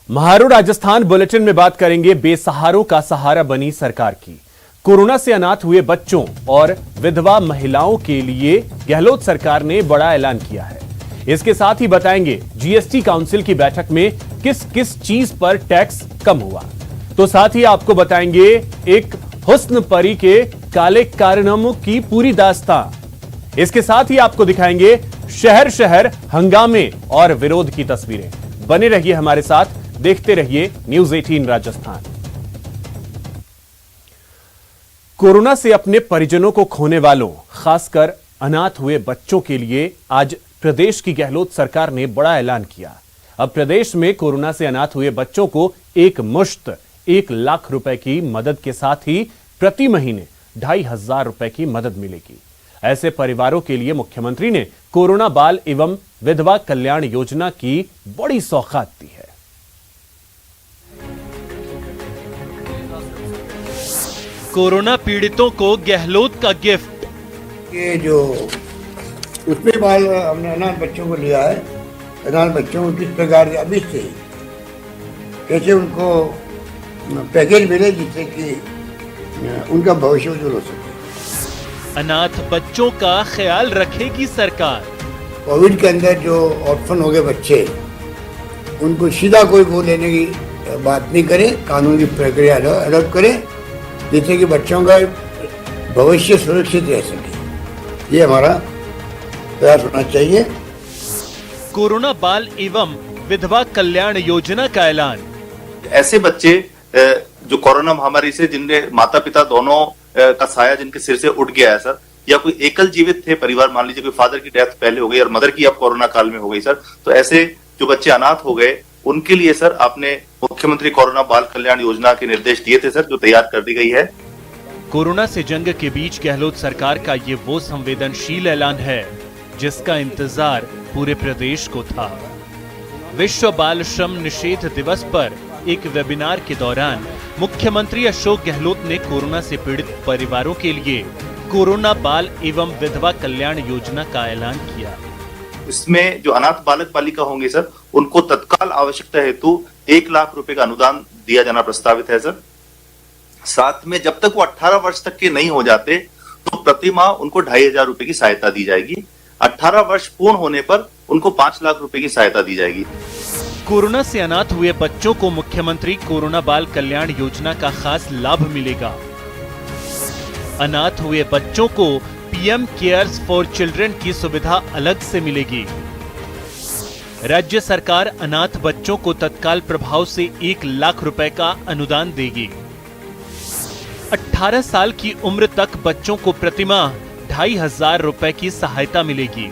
Maharu Rajasthan bulletin में बात करेंगे बेसहारों का सहारा बनी सरकार की। कोरोना से अनाथ हुए बच्चों और विधवा महिलाओं के लिए गहलोत सरकार ने बड़ा ऐलान किया है। इसके साथ ही बताएंगे जीएसटी काउंसिल की बैठक में किस किस चीज पर टैक्स कम हुआ। तो साथ ही आपको बताएंगे एक हुस्न परी के काले कारनामों की पूरी दास्तां। इसके साथ ही आपको दिखाएंगे शहर शहर हंगामे और विरोध की तस्वीरें। बने रहिए हमारे साथ, देखते रहिए न्यूज 18 राजस्थान। कोरोना से अपने परिजनों को खोने वालों, खासकर अनाथ हुए बच्चों के लिए आज प्रदेश की गहलोत सरकार ने बड़ा ऐलान किया। अब प्रदेश में कोरोना से अनाथ हुए बच्चों को एक मुश्त 1 लाख रुपए की मदद के साथ ही प्रति महीने 2,500 रुपए की मदद मिलेगी। ऐसे परिवारों के लिए मुख्यमंत्री ने कोरोना बाल एवं विधवा कल्याण योजना की बड़ी सौगात दी है। कोरोना पीड़ितों को गहलोत का गिफ्ट। ये जो उसमें बाल हमने अनाथ बच्चों को लिया है, अनाथ बच्चों को किस प्रकार से अभी से कैसे उनको पैकेज मिले जिससे कि उनका भविष्य उज्जवल हो सके। अनाथ बच्चों का ख्याल रखेगी सरकार। कोविड के अंदर जो ऑर्फन हो गए बच्चे, उनको सीधा कोई वो लेने की बात नहीं करे, कानून की प्रक्रिया अडॉप्ट करे जिससे कि बच्चों का भविष्य सुरक्षित रह सके। ये हमारा प्रयास होना चाहिए। कोरोना बाल एवं विधवा कल्याण योजना का ऐलान। ऐसे बच्चे जो कोरोना महामारी से जिनके माता पिता दोनों का साया जिनके सिर से उठ गया है सर, या कोई एकल जीवित थे परिवार, मान लीजिए कोई फादर की डेथ पहले हो गई और मदर की अब कोरोना काल में हो गई सर, तो ऐसे जो बच्चे अनाथ हो गए उनके लिए सर आपने मुख्यमंत्री कोरोना बाल कल्याण योजना के निर्देश दिए थे सर, जो तैयार कर दी गई है। कोरोना से जंग के बीच गहलोत सरकार का ये वो संवेदनशील ऐलान है जिसका इंतजार पूरे प्रदेश को था। विश्व बाल श्रम निषेध दिवस पर एक वेबिनार के दौरान मुख्यमंत्री अशोक गहलोत ने कोरोना से पीड़ित परिवारों के लिए कोरोना बाल एवं विधवा कल्याण योजना का ऐलान किया। इसमें जो अनाथ बालक बालिका होंगे सर, उनको तत्काल आवश्यकता हेतु 1 लाख रुपए का अनुदान दिया जाना प्रस्तावित है सर। साथ में जब तक वो 18 वर्ष तक के नहीं हो जाते तो प्रति माह उनको 2,500 रुपए की सहायता दी जाएगी। 18 वर्ष पूर्ण होने पर उनको 5 लाख रुपए की सहायता दी जाएगी। कोरोना से अनाथ हुए बच्चों को मुख्यमंत्री कोरोना बाल कल्याण योजना का खास लाभ मिलेगा। अनाथ हुए बच्चों को पीएम केयर्स फॉर चिल्ड्रन की सुविधा अलग से मिलेगी। राज्य सरकार अनाथ बच्चों को तत्काल प्रभाव से 1 लाख रुपए का अनुदान देगी। 18 साल की उम्र तक बच्चों को प्रतिमाह 2,500 रुपए की सहायता मिलेगी।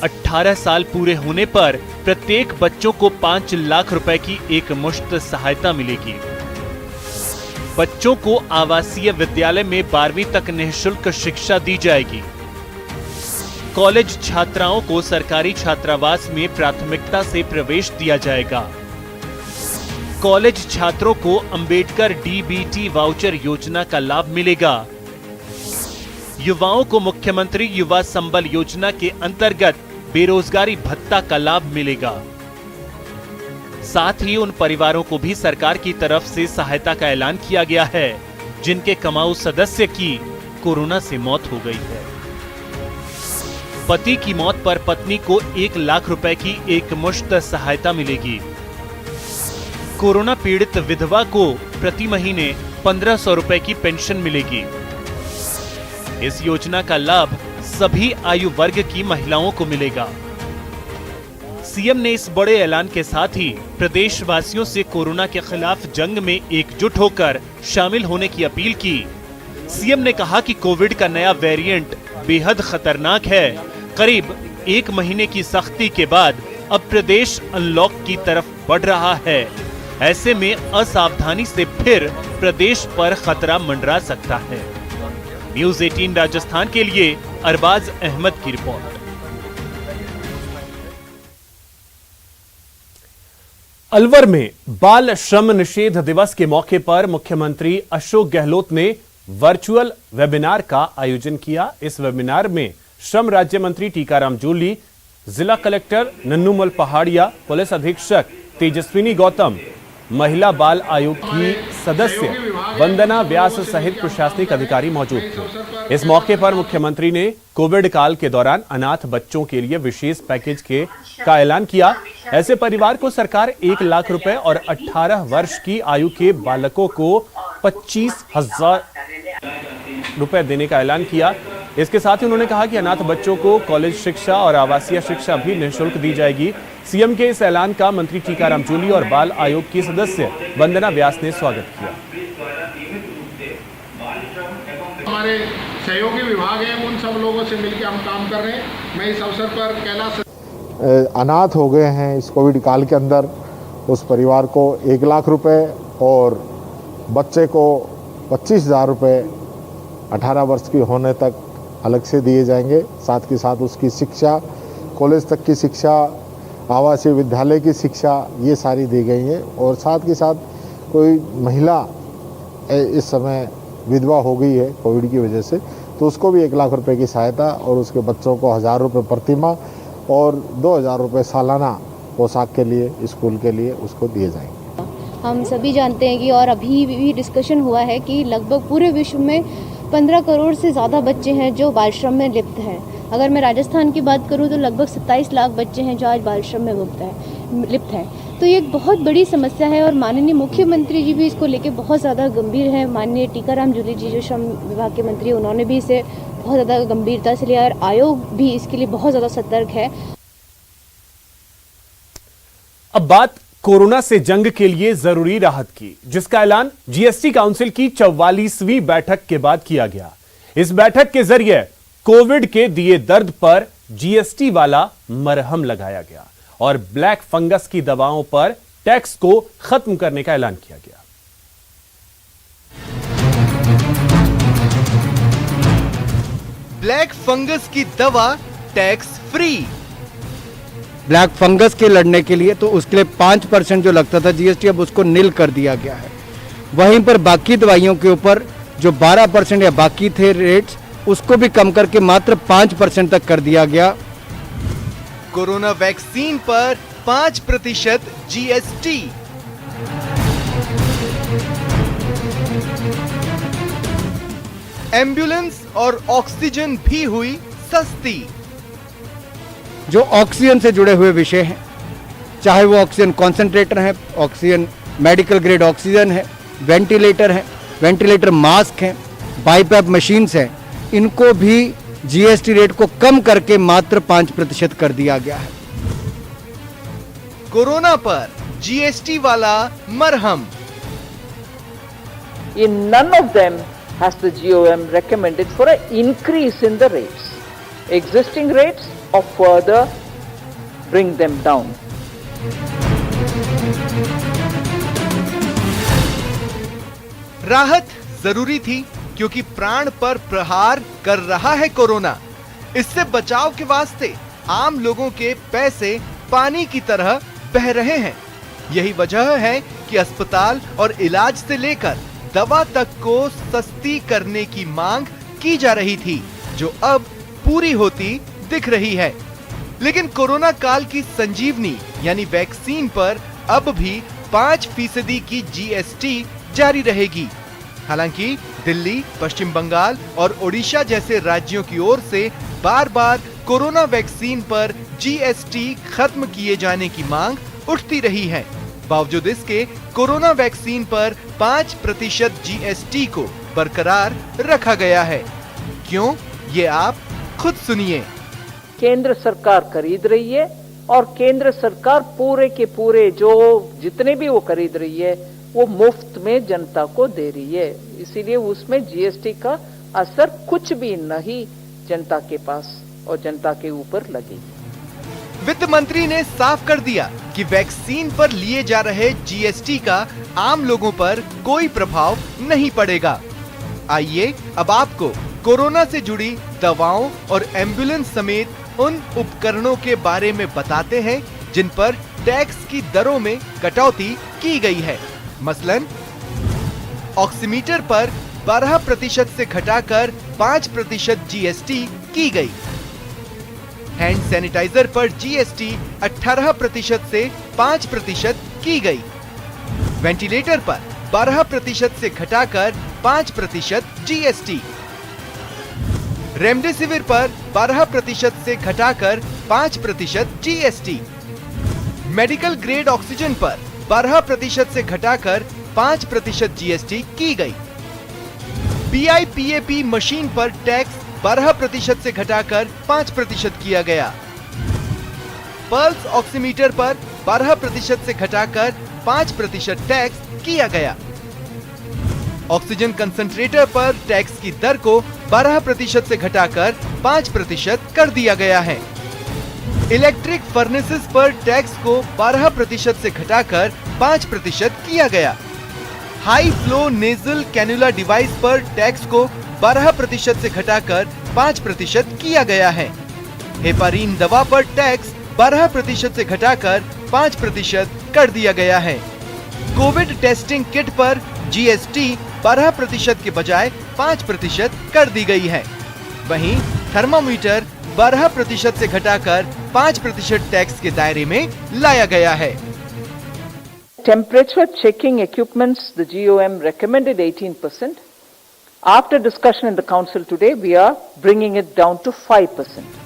18 साल पूरे होने पर प्रत्येक बच्चों को 5 लाख रुपए की एक मुश्त सहायता मिलेगी। बच्चों को आवासीय विद्यालय में 12वीं तक निःशुल्क शिक्षा दी जाएगी। कॉलेज छात्राओं को सरकारी छात्रावास में प्राथमिकता से प्रवेश दिया जाएगा। कॉलेज छात्रों को अंबेडकर डीबीटी वाउचर योजना का लाभ मिलेगा। युवाओं को मुख्यमंत्री युवा संबल योजना के अंतर्गत बेरोजगारी भत्ता का लाभ मिलेगा। साथ ही उन परिवारों को भी सरकार की तरफ से सहायता का ऐलान किया गया है जिनके कमाऊ सदस्य की कोरोना से मौत हो गई है। पति की मौत पर पत्नी को 1 लाख रुपए की एक मुश्त सहायता मिलेगी। कोरोना पीड़ित विधवा को प्रति महीने 1,500 रुपए की पेंशन मिलेगी। इस योजना का लाभ सभी आयु वर्ग की महिलाओं को मिलेगा। सीएम ने इस बड़े ऐलान के साथ ही प्रदेशवासियों से कोरोना के खिलाफ जंग में एकजुट होकर शामिल होने की अपील की। सीएम ने कहा कि कोविड का नया वेरिएंट बेहद खतरनाक है। करीब 1 महीने की सख्ती के बाद अब प्रदेश अनलॉक की तरफ बढ़ रहा है। ऐसे में असावधानी से फिर प्रदेश पर खतरा मंडरा सकता है। न्यूज 18 राजस्थान के लिए अरबाज अहमद की रिपोर्ट। अलवर में बाल श्रम निषेध दिवस के मौके पर मुख्यमंत्री अशोक गहलोत ने वर्चुअल वेबिनार का आयोजन किया। इस वेबिनार में श्रम राज्य मंत्री टीकाराम जूली, जिला कलेक्टर नन्नूमल पहाड़िया, पुलिस अधीक्षक तेजस्विनी गौतम, महिला बाल आयोग की सदस्य वंदना व्यास सहित प्रशासनिक अधिकारी मौजूद थे। इस मौके पर मुख्यमंत्री ने कोविड काल के दौरान अनाथ बच्चों के लिए विशेष पैकेज का ऐलान किया। ऐसे परिवार को सरकार 1 लाख रुपए और 18 वर्ष की आयु के बालकों को 25,000 रुपए देने का ऐलान किया। इसके साथ ही उन्होंने कहा कि अनाथ बच्चों को कॉलेज शिक्षा और आवासीय शिक्षा भी निःशुल्क दी जाएगी। सीएम के इस ऐलान का मंत्री टीकाराम जूली और बाल आयोग की सदस्य वंदना व्यास ने स्वागत किया। हमारे सहयोगी विभाग हैं, उन सब लोगों से मिलकर हम काम कर रहे हैं। मैं इस अवसर पर कैलाश अनाथ हो गए हैं इस कोविड काल के अंदर, उस परिवार को 1 लाख रुपए और बच्चे को 25,000 रुपए 18 वर्ष की होने तक अलग से दिए जाएंगे। साथ के साथ उसकी शिक्षा, कॉलेज तक की शिक्षा, आवासीय विद्यालय की शिक्षा, ये सारी दी गई है। और साथ के साथ कोई महिला इस समय विधवा हो गई है कोविड की वजह से, तो उसको भी 1 लाख रुपए की सहायता और उसके बच्चों को 1,000 रुपये प्रतिमाह और 2,000 रुपये सालाना पोशाक के लिए, स्कूल के लिए उसको दिए जाएंगे। हम सभी जानते हैं कि और अभी भी डिस्कशन हुआ है कि लगभग पूरे विश्व में 15 करोड़ से ज़्यादा बच्चे हैं जो बाल श्रम में लिप्त हैं। अगर मैं राजस्थान की बात करूं तो लगभग 27 लाख बच्चे हैं जो आज बाल श्रम में लिप्त हैं। तो ये एक बहुत बड़ी समस्या है और माननीय मुख्यमंत्री जी भी इसको लेके बहुत ज़्यादा गंभीर हैं। माननीय टीकाराम जूली जी जो श्रम विभाग के मंत्री, उन्होंने भी इसे बहुत ज़्यादा गंभीरता से लिया और आयोग भी इसके लिए बहुत ज़्यादा सतर्क है। अब बात कोरोना से जंग के लिए जरूरी राहत की, जिसका ऐलान जीएसटी काउंसिल की 44वीं बैठक के बाद किया गया। इस बैठक के जरिए कोविड के दिए दर्द पर जीएसटी वाला मरहम लगाया गया और ब्लैक फंगस की दवाओं पर टैक्स को खत्म करने का ऐलान किया गया। ब्लैक फंगस की दवा टैक्स फ्री। ब्लैक फंगस के लड़ने के लिए तो उसके लिए 5% जो लगता था जीएसटी, अब उसको नील कर दिया गया है। वहीं पर बाकी दवाइयों के ऊपर जो 12% या बाकी थे रेट्स, उसको भी कम करके मात्र 5% तक कर दिया गया। कोरोना वैक्सीन पर 5% जीएसटी। एम्बुलेंस और ऑक्सीजन भी हुई सस्ती। जो ऑक्सीजन से जुड़े हुए विषय हैं, चाहे वो ऑक्सीजन कॉन्सेंट्रेटर है, ऑक्सीजन मेडिकल ग्रेड ऑक्सीजन है, वेंटिलेटर है, वेंटिलेटर मास्क हैं, बाईपैप मशीन्स हैं, इनको भी जीएसटी रेट को कम करके मात्र 5% कर दिया गया है। कोरोना पर जीएसटी वाला मरहम। In none of them has the GOM recommended for an increase in the rates. Existing rates or further bring them down. राहत जरूरी थी क्योंकि प्राण पर प्रहार कर रहा है कोरोना। इससे बचाव के वास्ते आम लोगों के पैसे पानी की तरह बह रहे हैं। यही वजह है कि अस्पताल और इलाज से लेकर दवा तक को सस्ती करने की मांग की जा रही थी, जो अब पूरी होती दिख रही है। लेकिन कोरोना काल की संजीवनी यानी वैक्सीन पर अब भी 5% की जीएसटी जारी रहेगी। हालांकि दिल्ली, पश्चिम बंगाल और ओडिशा जैसे राज्यों की ओर से बार बार कोरोना वैक्सीन पर जीएसटी खत्म किए जाने की मांग उठती रही है। बावजूद इसके कोरोना वैक्सीन पर 5% जीएसटी को बरकरार रखा गया है। क्यों, ये आप खुद सुनिए। केंद्र सरकार खरीद रही है और केंद्र सरकार पूरे के पूरे जो जितने भी वो खरीद रही है वो मुफ्त में जनता को दे रही है, इसीलिए उसमें जीएसटी का असर कुछ भी नहीं जनता के पास और जनता के ऊपर लगेगी। वित्त मंत्री ने साफ कर दिया कि वैक्सीन पर लिए जा रहे जीएसटी का आम लोगों पर कोई प्रभाव नहीं पड़ेगा। आइए अब आपको कोरोना से जुड़ी दवाओं और एम्बुलेंस समेत उन उपकरणों के बारे में बताते हैं जिन पर टैक्स की दरों में कटौती की गई है। मसलन ऑक्सीमीटर पर 12% से घटाकर 5% जीएसटी की गई। हैंड सैनिटाइजर पर जीएसटी 18% से 5% की गई। वेंटिलेटर पर 12% से घटाकर 5% जीएसटी। रेमडेसिविर पर 12% से घटाकर 5% जीएसटी। मेडिकल ग्रेड ऑक्सीजन पर 12% से घटाकर 5% जीएसटी की गई। PIPAP मशीन पर टैक्स 12% से घटाकर 5% किया गया। पल्स ऑक्सीमीटर पर 12% से घटाकर 5% टैक्स किया गया। ऑक्सीजन कंसंट्रेटर पर टैक्स की दर को 12% से घटाकर 5% कर दिया गया है। इलेक्ट्रिक फर्नेसेस पर टैक्स को 12% से घटाकर 5% किया गया। High flow nasal cannula device पर टैक्स को 12% से घटाकर 5% किया गया है। हेपारिन दवा पर टैक्स 12% से घटाकर 5% कर दिया गया है। कोविड टेस्टिंग किट पर जीएसटी 12% के बजाय 5% कर दी गई है। वहीं थर्मामीटर 12% से घटाकर 5% टैक्स के दायरे में लाया गया है। Temperature checking equipments, the GOM recommended 18%. After discussion in the council today, we are bringing it down to 5%.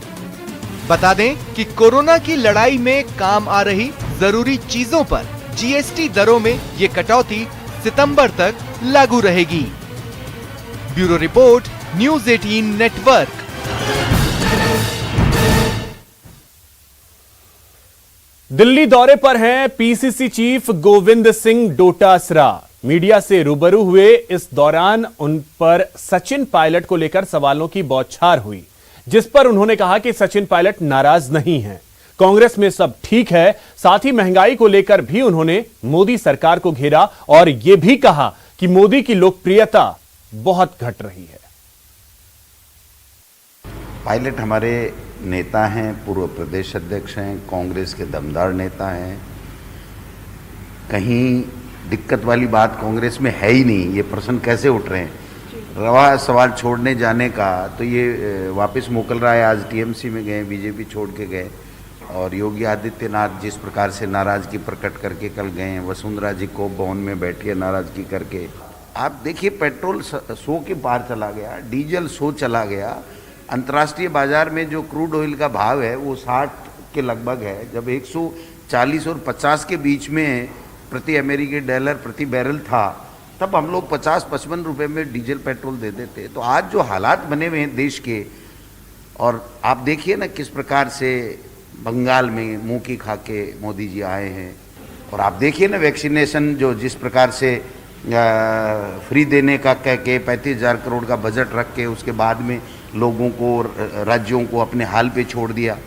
बता दें कि कोरोना की लड़ाई में काम आ रही जरूरी चीजों पर जीएसटी दरों में ये कटौती सितंबर तक लागू रहेगी। Bureau report, news 18 network. Delhi दौरे पर हैं PCC chief Govind Singh Dotasra. Media से रूबरू हुए इस दौरान उन पर सचिन पायलट को लेकर सवालों की बौछार हुई, जिस पर उन्होंने कहा कि सचिन पायलट नाराज नहीं हैं, कांग्रेस में सब ठीक है। साथ ही महंगाई को लेकर भी उन्होंने मोदी सरकार को घेरा और यह भी कहा कि मोदी की लोकप्रियता बहुत घट रही है। पायलट हमारे नेता हैं, पूर्व प्रदेश अध्यक्ष हैं, कांग्रेस के दमदार नेता हैं। कहीं दिक्कत वाली बात कांग्रेस में है ही नहीं। ये प्रश्न कैसे उठ रहे हैं? रवा सवाल छोड़ने जाने का, तो ये वापस मोकल रहा है। आज टीएमसी में गए, बीजेपी छोड़ के गए, और योगी आदित्यनाथ जिस प्रकार से नाराजगी प्रकट करके कल गए हैं, वसुंधरा जी को भवन में बैठे नाराजगी करके। आप देखिए, पेट्रोल 100 के पार चला गया, डीजल 100 चला गया। अंतर्राष्ट्रीय बाजार में जो क्रूड ऑयल का भाव है वो 60 के लगभग है। जब 140 और 50 के बीच में प्रति अमेरिकी डॉलर प्रति बैरल था, तब हम लोग 50-55 रुपये में डीजल पेट्रोल देते थे। तो आज जो हालात बने हुए हैं देश के, और आप देखिए ना किस प्रकार से बंगाल में मुंह की खा के मोदी जी आए हैं, और आप देखिए ना वैक्सीनेशन जो जिस प्रकार से फ्री देने का कह के 35,000 करोड़ का बजट रख के उसके बाद में लोगों को, राज्यों को अपने हाल पे छोड़ दिया,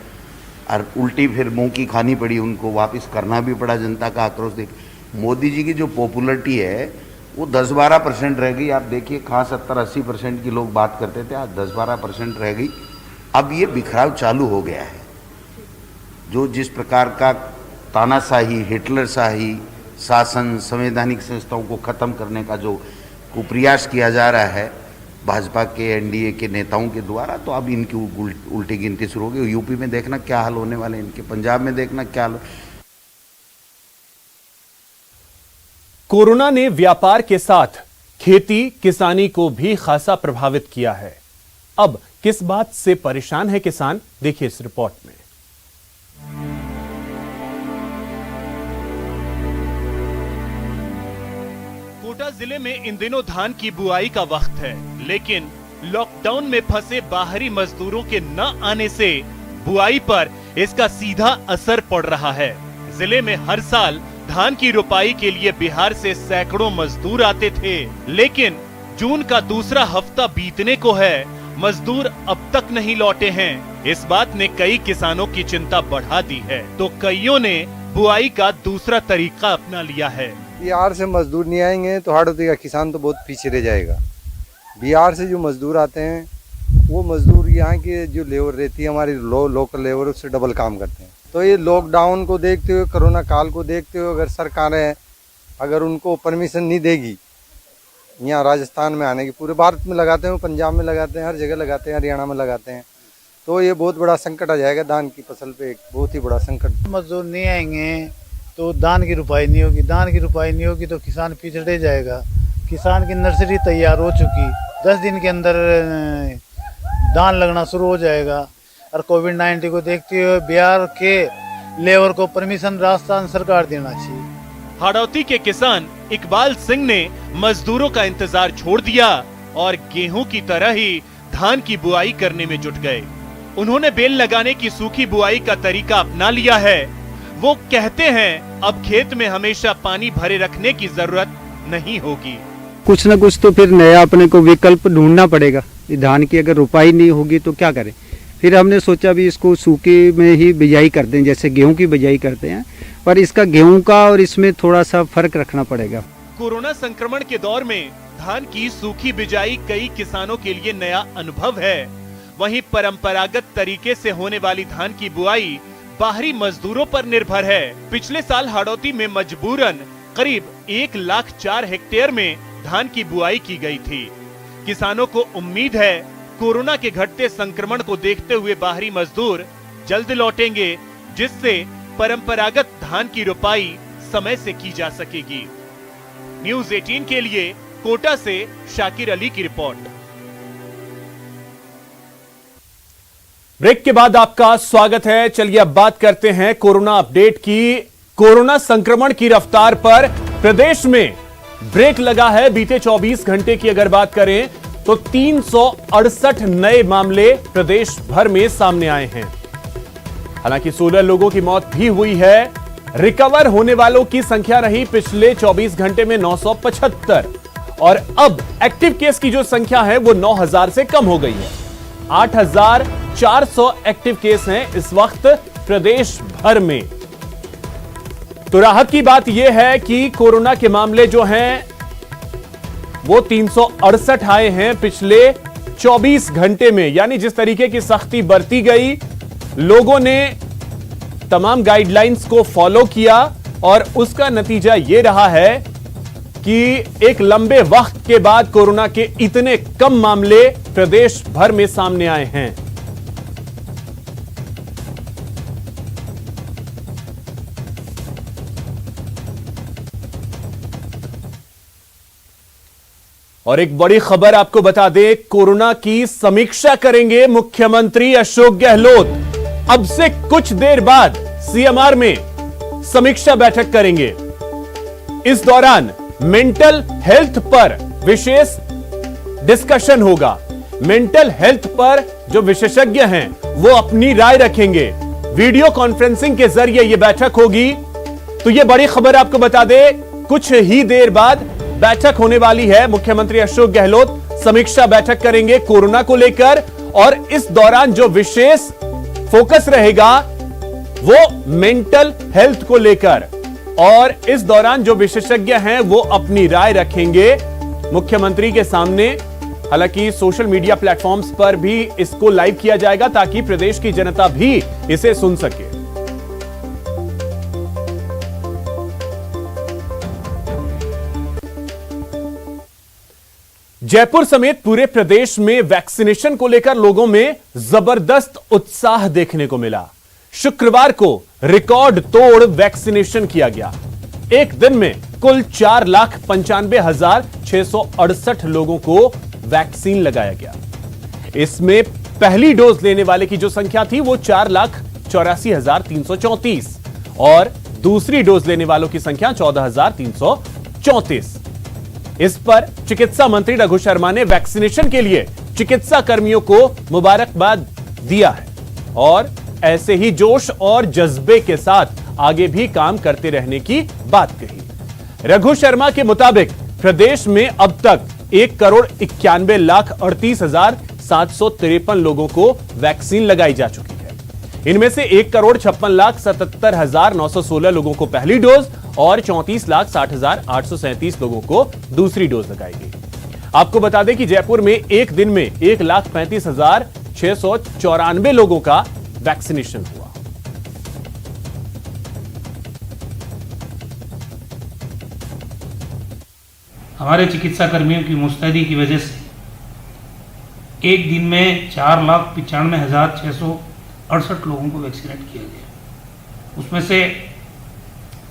और उल्टी फिर मुंह की खानी पड़ी, उनको वापस करना भी पड़ा। जनता का आक्रोश देख मोदी जी की जो पॉपुलरिटी है वो 10-12% रह गई। आप देखिए, कहाँ 70-80% की लोग बात करते थे, आज 10-12% रह गई। अब ये बिखराव चालू हो गया है। जो जिस प्रकार का तानाशाही, हिटलरशाही शासन, संवैधानिक संस्थाओं को ख़त्म करने का जो कुप्रयास किया जा रहा है भाजपा के, एनडीए के नेताओं के द्वारा, तो अब इनकी उल्टी गिनती शुरू हो गई। यूपी में देखना क्या हाल होने वाले इनके, पंजाब में देखना क्या हाल। कोरोना ने व्यापार के साथ खेती किसानी को भी खासा प्रभावित किया है। अब किस बात से परेशान है किसान, देखिए इस रिपोर्ट में। कोटा जिले में इन दिनों धान की बुआई का वक्त है, लेकिन लॉकडाउन में फंसे बाहरी मजदूरों के न आने से बुआई पर इसका सीधा असर पड़ रहा है। जिले में हर साल धान की रोपाई के लिए बिहार से सैकड़ों मजदूर आते थे, लेकिन जून का दूसरा हफ्ता बीतने को है, मजदूर अब तक नहीं लौटे हैं। इस बात ने कई किसानों की चिंता बढ़ा दी है, तो कईयों ने बुआई का दूसरा तरीका अपना लिया है। बिहार से मजदूर नहीं आएंगे तो हार्ड होगा, किसान तो बहुत पीछे रह जाएगा। बिहार से जो मजदूर आते हैं वो मजदूर यहाँ के जो लेबर रहती है हमारी लोकल लेबर, उससे डबल काम करते हैं। तो ये लॉकडाउन को देखते हुए, कोरोना काल को देखते हुए, अगर सरकारें अगर उनको परमिशन नहीं देगी यहाँ राजस्थान में आने की, पूरे भारत में लगाते हैं, पंजाब में लगाते हैं, हर जगह लगाते हैं, हरियाणा में लगाते हैं, तो ये बहुत बड़ा संकट आ जाएगा धान की फसल पे, एक बहुत ही बड़ा संकट। मजदूर नहीं आएंगे तो धान की रुपाई नहीं होगी, धान की रुपाई नहीं होगी तो किसान पिछड़े जाएगा। किसान की नर्सरी तैयार हो चुकी, 10 दिन के अंदर धान लगना शुरू हो जाएगा। और कोविड-19 को देखते हुए बिहार के लेबर को परमिशन राजस्थान सरकार देना चाहिए। हाड़ौती के किसान इकबाल सिंह ने मजदूरों का इंतजार छोड़ दिया और गेहूं की तरह ही धान की बुआई करने में जुट गए। उन्होंने बेल लगाने की सूखी बुआई का तरीका अपना लिया है। वो कहते हैं अब खेत में हमेशा पानी भरे रखने की जरूरत नहीं होगी। कुछ न कुछ तो फिर नया अपने को विकल्प ढूंढना पड़ेगा। धान की अगर रुपाई नहीं होगी तो क्या करें। फिर हमने सोचा भी इसको सूखे में ही बिजाई कर दें, जैसे गेहूं की बिजाई करते हैं, पर इसका गेहूं का और इसमें थोड़ा सा फर्क रखना पड़ेगा। कोरोना संक्रमण के दौर में धान की सूखी बिजाई कई किसानों के लिए नया अनुभव है। वहीं परंपरागत तरीके से होने वाली धान की बुआई बाहरी मजदूरों पर निर्भर है। पिछले साल हाड़ौती में मजबूरन करीब 1,04,000 हेक्टेयर में धान की बुआई की गई थी। किसानों को उम्मीद है कोरोना के घटते संक्रमण को देखते हुए बाहरी मजदूर जल्द लौटेंगे, जिससे परंपरागत धान की रुपाई समय से की जा सकेगी। न्यूज़ 18 के लिए कोटा से शाकिर अली की रिपोर्ट। ब्रेक के बाद आपका स्वागत है। चलिए अब बात करते हैं कोरोना अपडेट की। कोरोना संक्रमण की रफ्तार पर प्रदेश में ब्रेक लगा है। बीते 24 घंटे की अगर बात करें तो 368 नए मामले प्रदेश भर में सामने आए हैं। हालांकि 16 लोगों की मौत भी हुई है। रिकवर होने वालों की संख्या रही पिछले 24 घंटे में 975 और अब एक्टिव केस की जो संख्या है वो 9000 से कम हो गई है। 8400 एक्टिव केस हैं इस वक्त प्रदेश भर में। तो राहत की बात यह है कि कोरोना के मामले जो हैं वो 368 आए हैं पिछले 24 घंटे में। यानी जिस तरीके की सख्ती बरती गई, लोगों ने तमाम गाइडलाइंस को फॉलो किया और उसका नतीजा यह रहा है कि एक लंबे वक्त के बाद कोरोना के इतने कम मामले प्रदेश भर में सामने आए हैं। और एक बड़ी खबर आपको बता दें, कोरोना की समीक्षा करेंगे मुख्यमंत्री अशोक गहलोत। अब से कुछ देर बाद सीएमआर में समीक्षा बैठक करेंगे। इस दौरान मेंटल हेल्थ पर विशेष डिस्कशन होगा। मेंटल हेल्थ पर जो विशेषज्ञ हैं वो अपनी राय रखेंगे। वीडियो कॉन्फ्रेंसिंग के जरिए यह बैठक होगी। तो यह बड़ी खबर आपको बता दें, कुछ ही देर बाद बैठक होने वाली है। मुख्यमंत्री अशोक गहलोत समीक्षा बैठक करेंगे कोरोना को लेकर और इस दौरान जो विशेष फोकस रहेगा वो मेंटल हेल्थ को लेकर और इस दौरान जो विशेषज्ञ हैं वो अपनी राय रखेंगे मुख्यमंत्री के सामने। हालांकि सोशल मीडिया प्लेटफॉर्म्स पर भी इसको लाइव किया जाएगा ताकि प्रदेश की जनता भी इसे सुन सके। जयपुर समेत पूरे प्रदेश में वैक्सीनेशन को लेकर लोगों में जबरदस्त उत्साह देखने को मिला। शुक्रवार को रिकॉर्ड तोड़ वैक्सीनेशन किया गया। एक दिन में कुल 4,95,668 लोगों को वैक्सीन लगाया गया। इसमें पहली डोज लेने वाले की जो संख्या थी वो 4,84,334 और दूसरी डोज लेने वालों की संख्या 14,334। इस पर चिकित्सा मंत्री रघु शर्मा ने वैक्सीनेशन के लिए चिकित्सा कर्मियों को मुबारकबाद दिया है और ऐसे ही जोश और जज्बे के साथ आगे भी काम करते रहने की बात कही। रघु शर्मा के मुताबिक प्रदेश में अब तक 1,91,38,753 लोगों को वैक्सीन लगाई जा चुकी है। इनमें से 1,56,77,916 लोगों को पहली डोज और 34,60,837 लोगों को दूसरी डोज लगाई गई। आपको बता दें कि जयपुर में एक दिन में 1,35,694 लोगों का वैक्सीनेशन हुआ। हमारे चिकित्सा कर्मियों की मुस्तैदी की वजह से एक दिन में 4,95,668 लोगों को वैक्सीनेट किया गया। उसमें से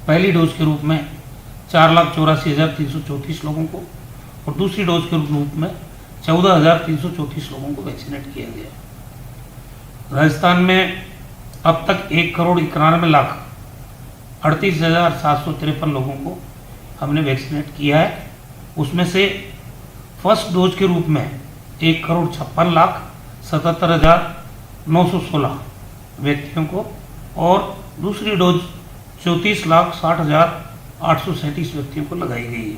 पहली डोज के रूप में 4,84,334 लोगों को और दूसरी डोज के रूप में 14,334 लोगों को वैक्सीनेट किया गया। राजस्थान में अब तक 1,91,38,753 लोगों को हमने वैक्सीनेट किया है। उसमें से फर्स्ट डोज के रूप में 1,56,77,916 व्यक्तियों को और दूसरी डोज 34,60,837 व्यक्तियों को लगाई गई है।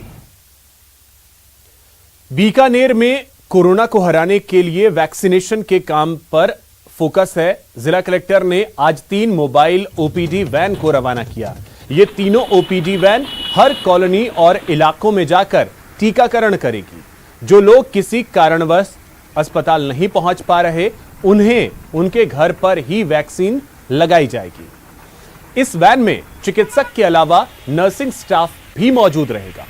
बीकानेर में कोरोना को हराने के लिए वैक्सीनेशन के काम पर फोकस है। जिला कलेक्टर ने आज 3 मोबाइल ओपीडी वैन को रवाना किया। ये तीनों ओपीडी वैन हर कॉलोनी और इलाकों में जाकर टीकाकरण करेगी। जो लोग किसी कारणवश अस्पताल नहीं पहुंच पा रहे, उन्हें उनके घर पर ही वैक्सीन लगाई जाएगी। इस वैन में चिकित्सक के अलावा नर्सिंग स्टाफ भी मौजूद रहेगा।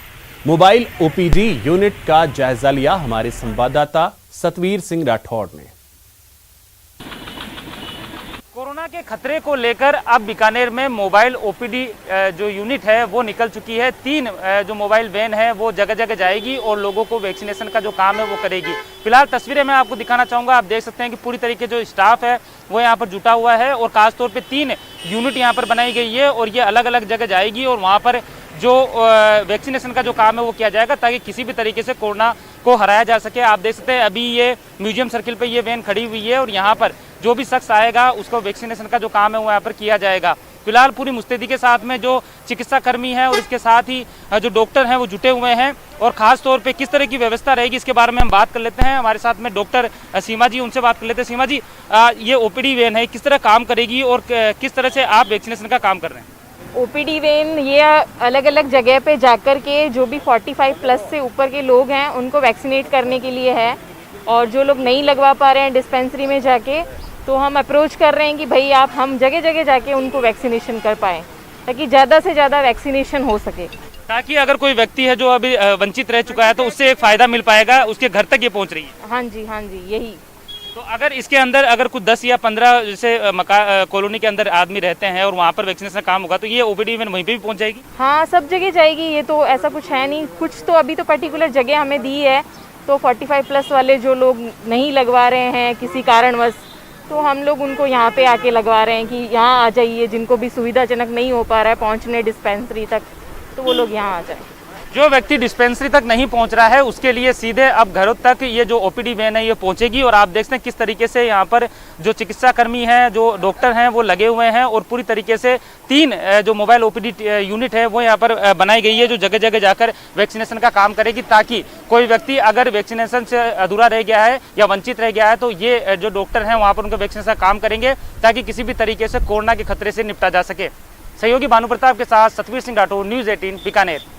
मोबाइल ओपीडी यूनिट का जायजा लिया हमारे संवाददाता सतवीर सिंह राठौड़ ने। कोरोना के खतरे को लेकर अब बीकानेर में मोबाइल ओपीडी जो यूनिट है वो निकल चुकी है। 3 जो मोबाइल वैन है वो जगह जगह जाएगी और लोगों को वैक्सीनेशन का जो काम है वो करेगी। फिलहाल तस्वीरें मैं आपको दिखाना चाहूँगा। आप देख सकते हैं कि पूरी तरीके जो स्टाफ है वो यहाँ पर जुटा हुआ है और खासतौर पे 3 यूनिट यहाँ पर बनाई गई है और ये अलग अलग जगह जाएगी और वहाँ पर जो वैक्सीनेशन का जो काम है वो किया जाएगा ताकि किसी भी तरीके से कोरोना को हराया जा सके। आप देख सकते हैं अभी ये म्यूजियम सर्किल पे ये वैन खड़ी हुई है और यहाँ पर जो भी शख्स आएगा उसको वैक्सीनेशन का जो काम है वो यहाँ पर किया जाएगा। फिलहाल पूरी मुस्तैदी के साथ में जो चिकित्सा कर्मी है और इसके साथ ही जो डॉक्टर हैं वो जुटे हुए हैं और खास तौर पे किस तरह की व्यवस्था रहेगी इसके बारे में हम बात कर लेते हैं। हमारे साथ में डॉक्टर सीमा जी, उनसे बात कर लेते हैं। सीमा जी, ये ओपीडी वैन है, किस तरह काम करेगी और किस तरह से आप वैक्सीनेशन का काम कर रहे हैं? ओपीडी वैन ये अलग अलग जगह पे जाकर के जो भी 45 प्लस से ऊपर के लोग हैं उनको वैक्सीनेट करने के लिए है और जो लोग नहीं लगवा पा रहे हैं डिस्पेंसरी में जाके तो हम अप्रोच कर रहे हैं कि भाई हम जगह जगह जाके उनको वैक्सीनेशन कर पाएँ ताकि ज़्यादा से ज़्यादा वैक्सीनेशन हो सके, ताकि अगर कोई व्यक्ति है जो अभी वंचित रह चुका है तो उससे एक फ़ायदा मिल पाएगा, उसके घर तक ये पहुँच रही है। हाँ जी यही। तो अगर इसके अंदर अगर कुछ 10 या 15 जैसे कॉलोनी के अंदर आदमी रहते हैं और वहाँ पर वैक्सीनेशन काम होगा तो ये ओपीडी वैन वहीं पे भी पहुँच जाएगी? हाँ, सब जगह जाएगी। ये तो ऐसा कुछ है नहीं, कुछ तो अभी तो पर्टिकुलर जगह हमें दी है। तो 45 प्लस वाले जो लोग नहीं लगवा रहे हैं किसी कारणवश तो हम लोग उनको यहाँ पे आके लगवा रहे हैं कि यहाँ आ जाइए। जिनको भी सुविधाजनक नहीं हो पा रहा है पहुँचने डिस्पेंसरी तक तो वो लोग यहाँ आ जाए। जो व्यक्ति डिस्पेंसरी तक नहीं पहुंच रहा है उसके लिए सीधे अब घरों तक ये जो ओपीडी वैन है ये पहुंचेगी और आप देख सकते हैं किस तरीके से यहाँ पर जो चिकित्सा कर्मी हैं, जो डॉक्टर हैं वो लगे हुए हैं और पूरी तरीके से 3 जो मोबाइल ओपीडी यूनिट है वो यहाँ पर बनाई गई है जो जगह जगह जाकर वैक्सीनेशन का काम करेगी ताकि कोई व्यक्ति अगर वैक्सीनेशन से अधूरा रह गया है या वंचित रह गया है तो ये जो डॉक्टर हैं वहाँ पर उनका वैक्सीनेशन का काम करेंगे ताकि किसी भी तरीके से कोरोना के खतरे से निपटा जा सके। सहयोगी भानु प्रताप के साथ सतवीर सिंह राठौर, न्यूज़ 18 बीकानेर।